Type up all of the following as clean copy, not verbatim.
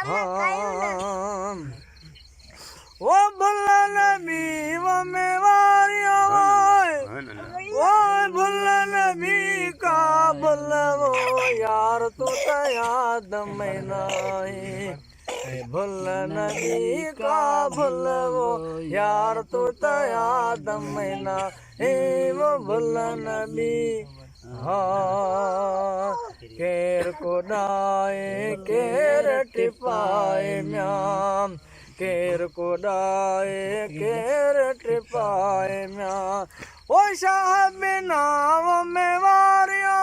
हाँ वो भुल्ला नबी वो मेवारिया वो भुल्ला नबी का भुल्ला वो यार तू तो याद में नहीं भुल्ला नबी का भुल्ला वो यार तू तो याद में नहीं वो भुल्ला नबी हाँ केर को डाए केर टिपाए म्याम केर को डाए केर टिपाए म्याम ओ शाह बिना वो मेवारिया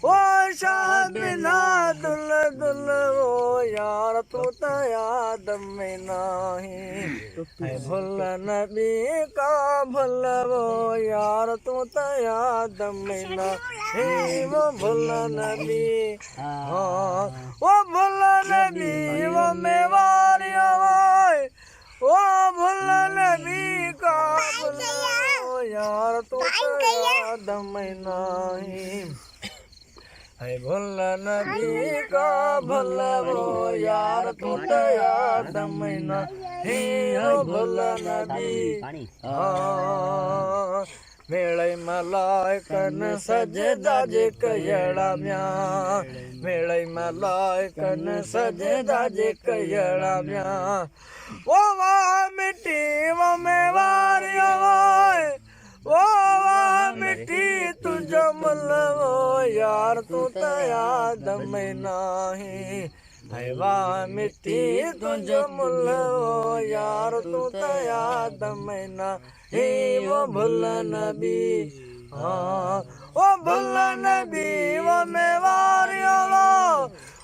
ओ शाह बिना दुल दुल वो यार तू तो याद में नहीं भुल्ला नबी का भुल्ला वो यार तू तो याद में नहीं वो भुल्ला नबी हाँ वो भुल्ला नबी वो मेवारिया वो भुल्ला नबी का भुल्ला वो यार तू तो याद में नहीं भुल्ला नबी का भुल्ला वो यार तू तो याद में नहीं भुल्ला नबी हाँ मेळे मलाइकन सजदा जे कयड़ा म्या मेळे मलाइकन सजदा जे कयड़ा म्या वो वाह मिट्टी वो मेवारिया वो वाह मिट्टी तुझो मुल वो यार तू तो याद में नहीं वाह मिट्टी तुझो मुल वो यार तू तो याद में नहीं वो भुल्ला नबी हाँ वो भुल्ला नबी वो मेवारिया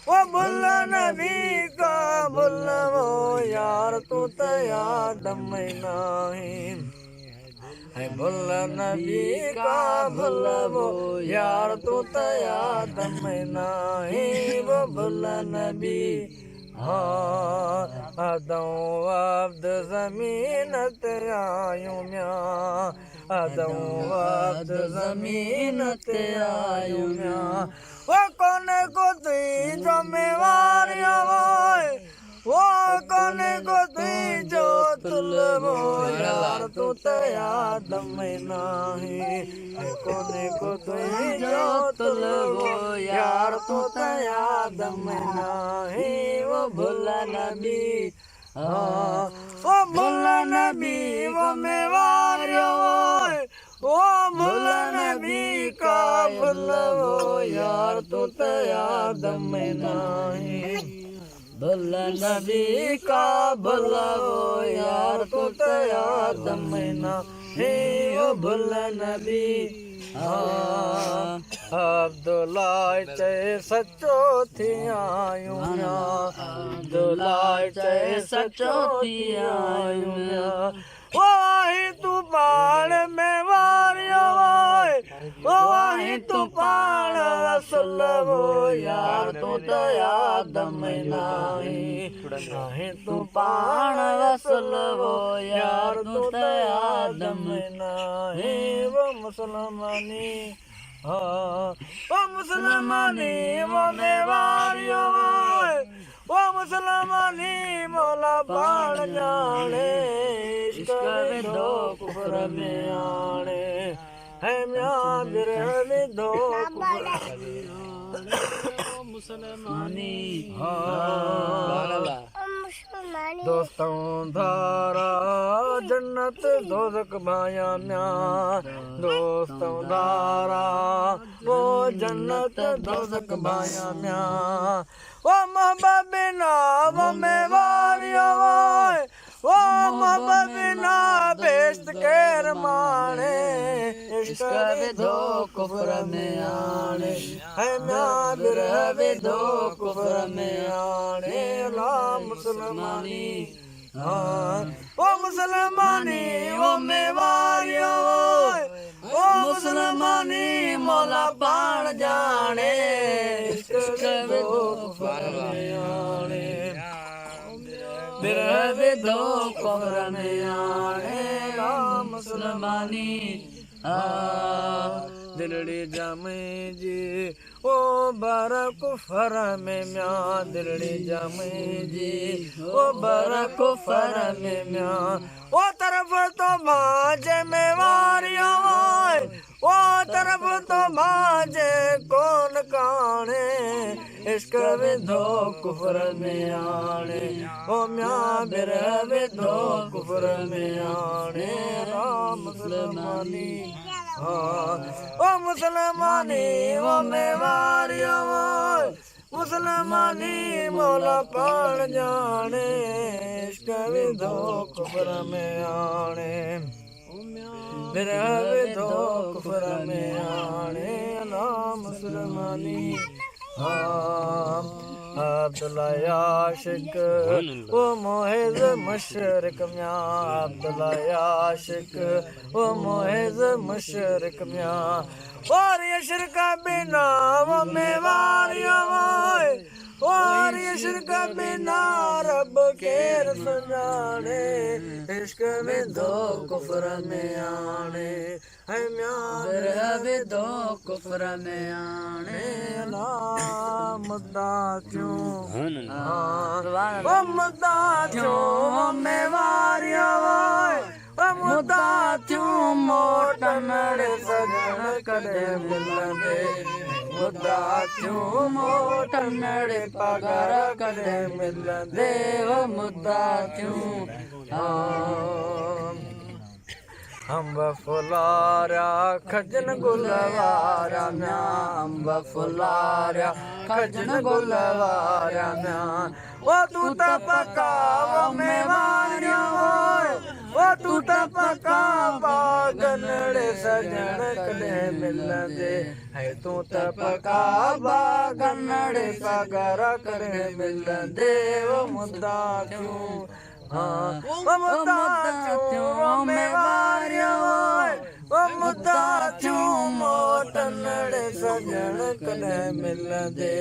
वो भुल्ला नबी का भुल्ला वो यार तू तो याद में नहीं भुल्ला नबी का भुल्ला वो यार तू तो याद में नहीं वो भुल्ला नबी हाँ अदों अब्द ज़मीन ते आयूं म्या अदों अब्द ज़मीन ते आयूं म्या वो कोने को तुई जो मेवारिया वो कोने को तुई जो तुल वो यार तू तो याद में नहीं कोने को तुई जो तुल वो यार तू तो याद में नहीं वो भुल्ला नबी हाँ वो भुल्ला नबी वो मेवारिया वो भुल्ला नबी का भुल्ला वो यार तू तो याद में नहीं भुल्ला नबी का भुल्ला वो यार तू तो याद में नहीं वो भुल्ला नबी हाँ अब्दुल्ला चे सचो थी आयूं अब्दुल्ला चे सचो थी आयूं वाही तू पाण में वारिया वाही तू पाण रसूल वो यार तू तो याद में नहीं तू पाण रसूल वो यार तू तो याद में नहीं वो मुसलमानी हाँ वो मुसलमानी वो मेवारियो वो मुसलमानी मौला पाण जाने इश्क दो कुफर में आने है म्या बिरह में दो मुसलमानी हाँ दोस्तों धारा जन्नत दोज़ख भाया म्या दोस्तों धारा वो जन्नत दोज़ख भाया म्या वो महबूब बिना वो मेवारिया वो महबूब बिना बेश्त केर माने इश्क दो कुफर में आने है म्या बिरह दो कुफर में आने ला मुसलमानी हाँ वो मुसलमानी वो मेवारिया वो मुसलमानी मौला पाण जाने इश्क दो कुफर में आने बिरह दो कुफर में आने ला मुसलमानी दिलड़ी जामे जी ओ बर कुफर में म्या दिलड़ी जामे जी ओ बर कुफर में म्या ओ तरफ तो भाजे में वारिया ओ तरफ तो भाजे कौन काने इश्क विधो कुफर में आने ओ म्या बिर विधो कुफर में आने राम मुसलमानी ओ मुसलमानी ओ मेवारिया मुसलमानी मौला पाण जाने इश्क विधो कुफर में आने बिर विधो कुफर में आने ना मुसलमानी अब्दुल्ला आशिक वो मोहिज मशरक म्या अब्दुल्ला आशिक वो मोहिज मशरक म्या और ये शिरका बिना वो मेवारिया और ये शिरका बिना रब के रसजाने इश्क में दो कुफर में आने है म्या दो कुफर में आने ना मुद्दा क्यों मुद्दा क्यों मेवारिया मुद्दा क्यों मोटन सजन कदे मिलंदे मुद्दा क्यों मोटन पगार कदे मिलंदे मुद्दा क्यों अंब फुलारा खजन गुलवारा म्या अंब फुलारा खजन गुलवारा म्या वो तू त पका वो मेवारिया वो तू त पका बागनड़े सजन कदे मिलंदे है तू त पका बागनड़े पगार कदे मिलंदे वो मुद्दा क्यों वो मुद्दा क्यों मेवारिया वो मुद्दा क्यों मोटनड़े सजन कदे मिलंदे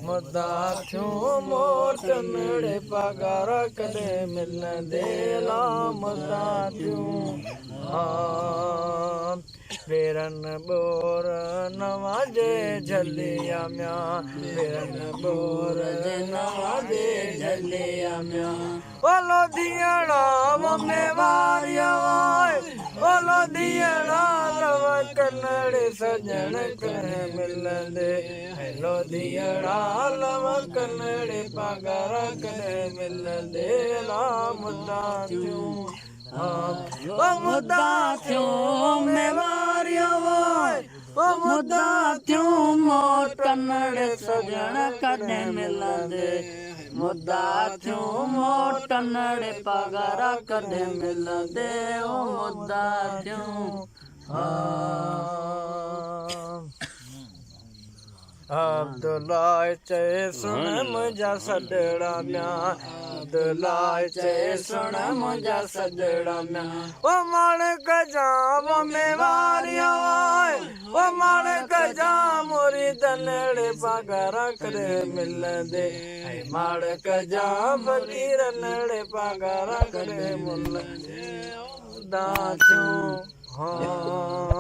मुद्दा क्यों मोटनड़े पगार कदे मिलंदे ला मुद्दा क्यों बेरन बोर नवाजे झलिया म्या बेरन बोर नवाजे झलिया म्या ओ लोधियाड़ा वो मेवारिया ओ लोधियाड़ा लव कन्नड़े सजन कदे मिलंदे लोधियाड़ा लव कन्नड़े पगार कदे मिलंदे ला मुद्दा क्यों वो मुद्दा क्यों मेवारिया वो मुद्दा क्यों मोटनड़े सजन कदे मिलंदे मुद्दा क्यों मोटनड़े पगार कदे मिलंदे ओ मुद्दा क्यों अब्दुल्ला चे सुन मुझा सजड़ा म्या अब्दुल्ला चे सुन मुझा सजड़ा म्या ओ माणक जा वो मेवारिया ओ माणक जा मोरी तनड़े पगार कदे मिलंदे माणक जा फकीर नड़े पगार कदे मिलंदे मुद्दा क्यों